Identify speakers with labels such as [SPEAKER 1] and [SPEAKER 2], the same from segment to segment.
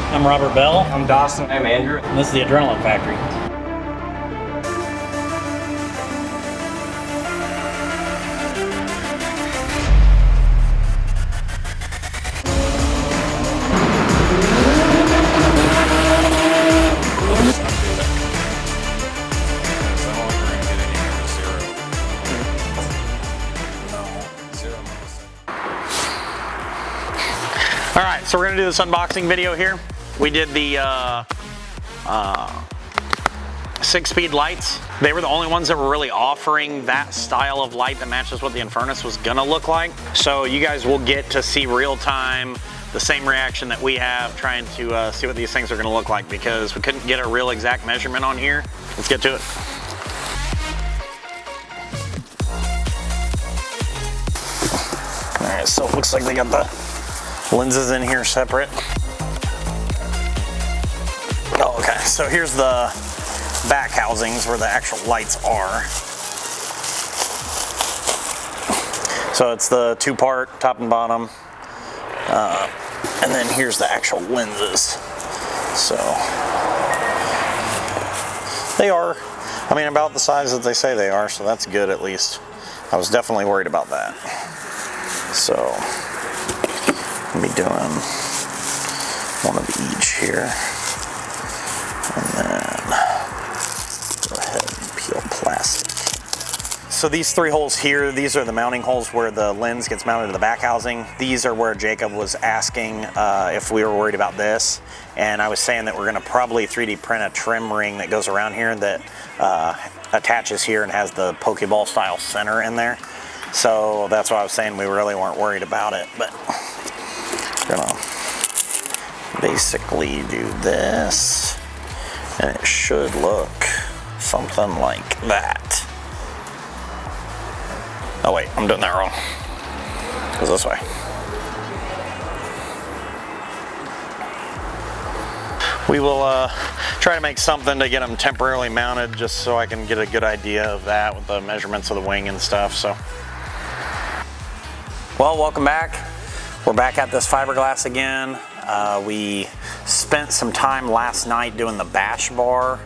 [SPEAKER 1] I'm Robert Bell.
[SPEAKER 2] I'm Dawson. I'm Andrew.
[SPEAKER 1] And this is the Adrenaline Factory. All right, so we're gonna do this unboxing video here. We did the 6-speed lights. They were the only ones that were really offering that style of light that matches what the Infernus was gonna look like. So you guys will get to see real time, the same reaction that we have trying to see what these things are gonna look like, because we couldn't get a real exact measurement on here. Let's get to it. All right, so it looks like they got the lenses in here separate. Oh, okay, so here's the back housings where the actual lights are. So it's the 2-part, top and bottom. And then here's the actual lenses. So they are, I mean, about the size that they say they are, so that's good at least. I was definitely worried about that. So I'll be doing one of each here. And then go ahead and peel plastic. So these 3 holes here, these are the mounting holes where the lens gets mounted to the back housing. These are where Jacob was asking if we were worried about this. And I was saying that we're gonna probably 3D print a trim ring that goes around here that attaches here and has the Pokeball style center in there. So that's why I was saying we really weren't worried about it, but we're gonna basically do this. And it should look something like that. Oh wait, I'm doing that wrong. It goes this way. We will try to make something to get them temporarily mounted just so I can get a good idea of that with the measurements of the wing and stuff, so. Well, welcome back. We're back at this fiberglass again. We spent some time last night doing the bash bar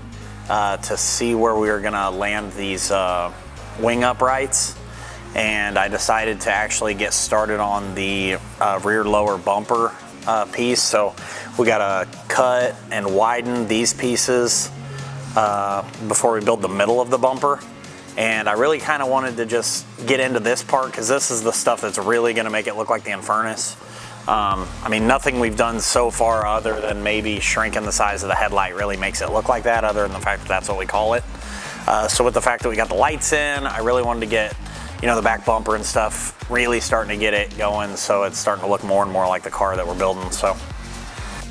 [SPEAKER 1] to see where we were gonna land these wing uprights, and I decided to actually get started on the rear lower bumper piece. So we gotta cut and widen these pieces before we build the middle of the bumper. And I really kind of wanted to just get into this part because this is the stuff that's really gonna make it look like the Infernus. I mean, nothing we've done so far other than maybe shrinking the size of the headlight really makes it look like that, other than the fact that that's what we call it. So with the fact that we got the lights in, I really wanted to get, you know, the back bumper and stuff really starting to get it going, so it's starting to look more and more like the car that we're building. So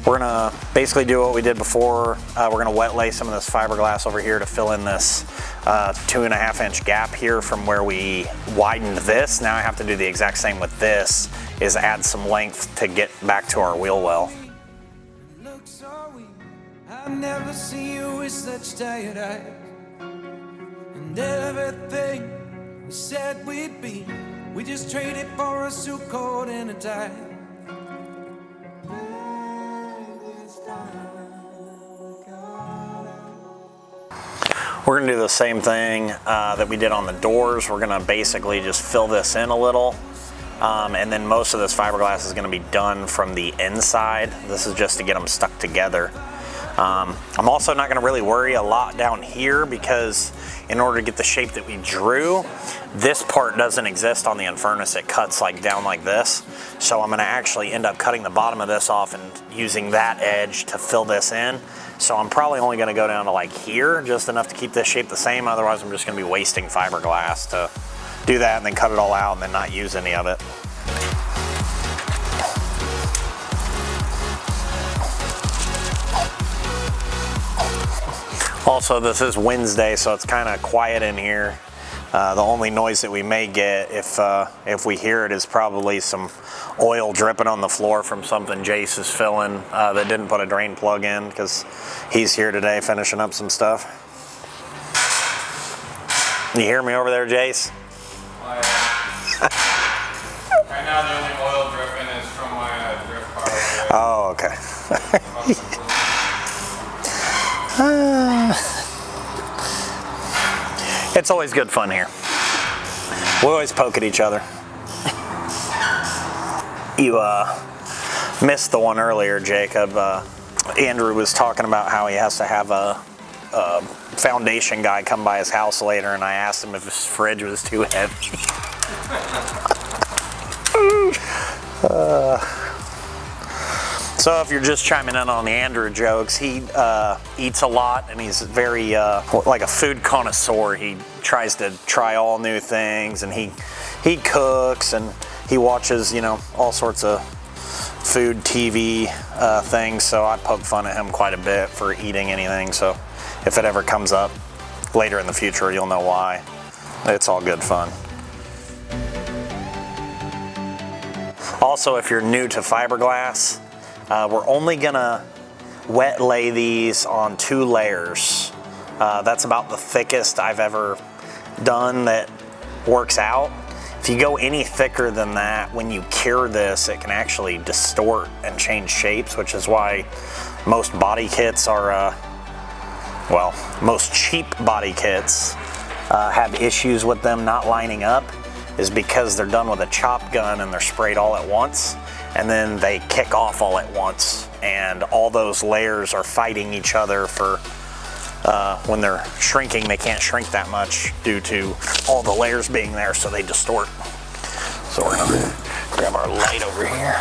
[SPEAKER 1] we're gonna basically do what we did before. We're gonna wet lay some of this fiberglass over here to fill in this 2.5-inch gap here from where we widened this. Now I have to do the exact same with this, is add some length to get back to our wheel well. I've never seen you with such tired eyes, and everything we said we'd be, we just traded for a suit coat and a tie. We're gonna do the same thing that we did on the doors. We're gonna basically just fill this in a little. And then most of this fiberglass is gonna be done from the inside. This is just to get them stuck together. I'm also not gonna really worry a lot down here because in order to get the shape that we drew, this part doesn't exist on the Infernus. It cuts like down like this. So I'm gonna actually end up cutting the bottom of this off and using that edge to fill this in. So I'm probably only gonna go down to like here, just enough to keep this shape the same. Otherwise I'm just gonna be wasting fiberglass to do that and then cut it all out and then not use any of it. Also, this is Wednesday, so it's kind of quiet in here. The only noise that we may get, if we hear it, is probably some oil dripping on the floor from something Jace is filling that didn't put a drain plug in, because he's here today finishing up some stuff. You hear me over there, Jace?
[SPEAKER 3] Right now the only oil dripping is from my drift car.
[SPEAKER 1] Oh, okay. It's always good fun here. We always poke at each other. You missed the one earlier, Jacob. Andrew was talking about how he has to have a foundation guy come by his house later, and I asked him if his fridge was too heavy. So if you're just chiming in on the Andrew jokes, he eats a lot, and he's very like a food connoisseur. He tries to try all new things, and he cooks, and he watches, you know, all sorts of food TV things. So I poke fun at him quite a bit for eating anything. So if it ever comes up later in the future, you'll know why. It's all good fun. Also, if you're new to fiberglass, we're only gonna wet lay these on 2 layers. That's about the thickest I've ever done that works out. If you go any thicker than that, when you cure this, it can actually distort and change shapes, which is why most body kits are, well, most cheap body kits have issues with them not lining up, is because they're done with a chop gun and they're sprayed all at once, and then they kick off all at once, and all those layers are fighting each other for when they're shrinking. They can't shrink that much due to all the layers being there, so they distort. So we're gonna grab our light over here.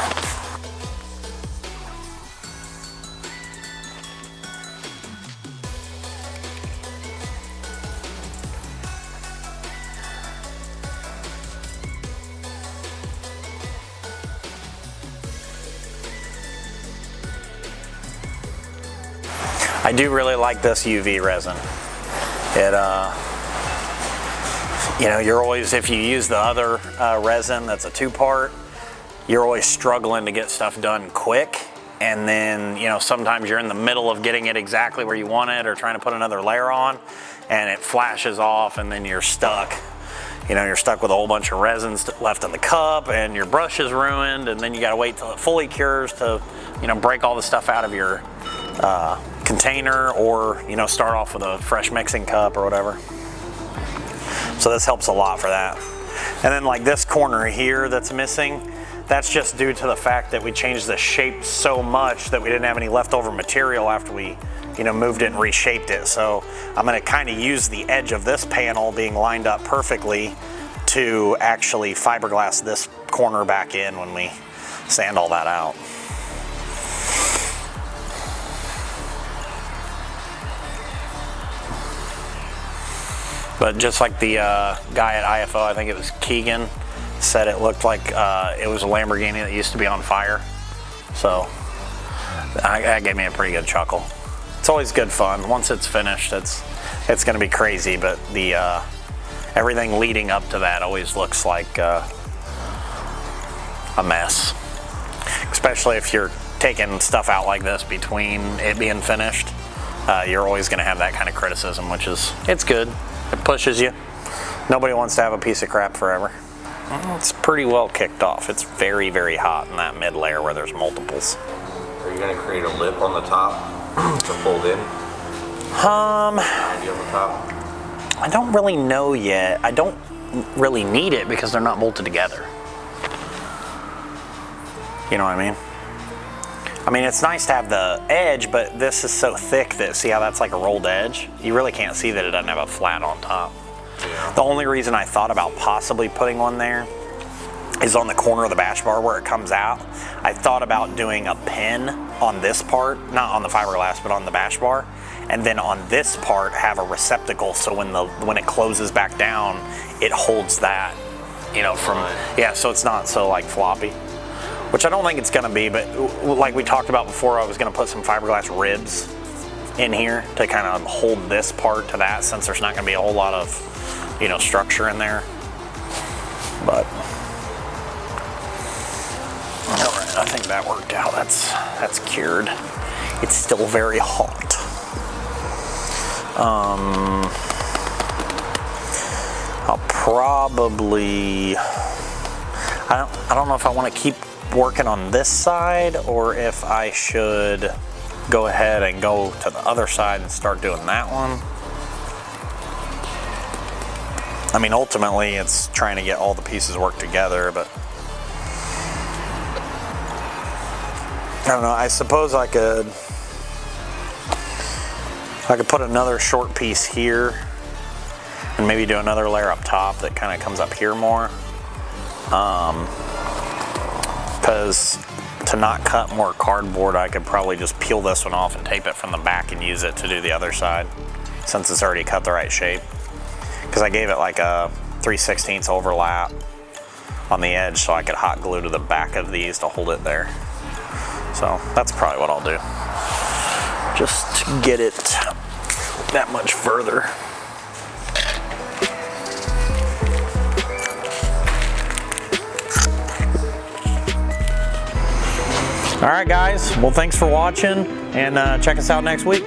[SPEAKER 1] I do really like this UV resin. It, you know, you're always, if you use the other resin that's a 2-part, you're always struggling to get stuff done quick. And then, you know, sometimes you're in the middle of getting it exactly where you want it or trying to put another layer on, and it flashes off, and then you're stuck. You know, you're stuck with a whole bunch of resins left in the cup, and your brush is ruined, and then you gotta wait till it fully cures to, you know, break all the stuff out of your container, or, you know, start off with a fresh mixing cup or whatever. So this helps a lot for that. And then like this corner here that's missing, that's just due to the fact that we changed the shape so much that we didn't have any leftover material after we, you know, moved it and reshaped it. So I'm gonna kind of use the edge of this panel being lined up perfectly to actually fiberglass this corner back in when we sand all that out. But just like the guy at IFO, I think it was Keegan, said it looked like it was a Lamborghini that used to be on fire. So that gave me a pretty good chuckle. It's always good fun. Once it's finished, it's gonna be crazy, but the everything leading up to that always looks like a mess. Especially if you're taking stuff out like this between it being finished, you're always gonna have that kind of criticism, which is, it's good. It pushes you. Nobody wants to have a piece of crap forever. It's pretty well kicked off. It's very, very hot in that mid layer where there's multiples.
[SPEAKER 2] Are you going to create a lip on the top to fold in? On the top?
[SPEAKER 1] I don't really know yet. I don't really need it because they're not bolted together. You know what I mean? I mean, it's nice to have the edge, but this is so thick that, see how that's like a rolled edge? You really can't see that it doesn't have a flat on top. Yeah. The only reason I thought about possibly putting one there is on the corner of the bash bar where it comes out. I thought about doing a pin on this part, not on the fiberglass, but on the bash bar, and then on this part have a receptacle, so when it closes back down, it holds that, you know, from, yeah, so it's not so like floppy. Which I don't think it's gonna be, but like we talked about before, I was gonna put some fiberglass ribs in here to kind of hold this part to that, since there's not gonna be a whole lot of, you know, structure in there. But, all right, I think that worked out. That's cured. It's still very hot. I'll probably, I don't know if I want to keep working on this side or if I should go ahead and go to the other side and start doing that one. I mean, ultimately it's trying to get all the pieces work together, but I don't know. I suppose I could put another short piece here and maybe do another layer up top that kind of comes up here more. Because to not cut more cardboard, I could probably just peel this one off and tape it from the back and use it to do the other side, since it's already cut the right shape. Because I gave it like a 3/16 overlap on the edge so I could hot glue to the back of these to hold it there. So that's probably what I'll do, just to get it that much further. All right, guys. Well, thanks for watching, and check us out next week.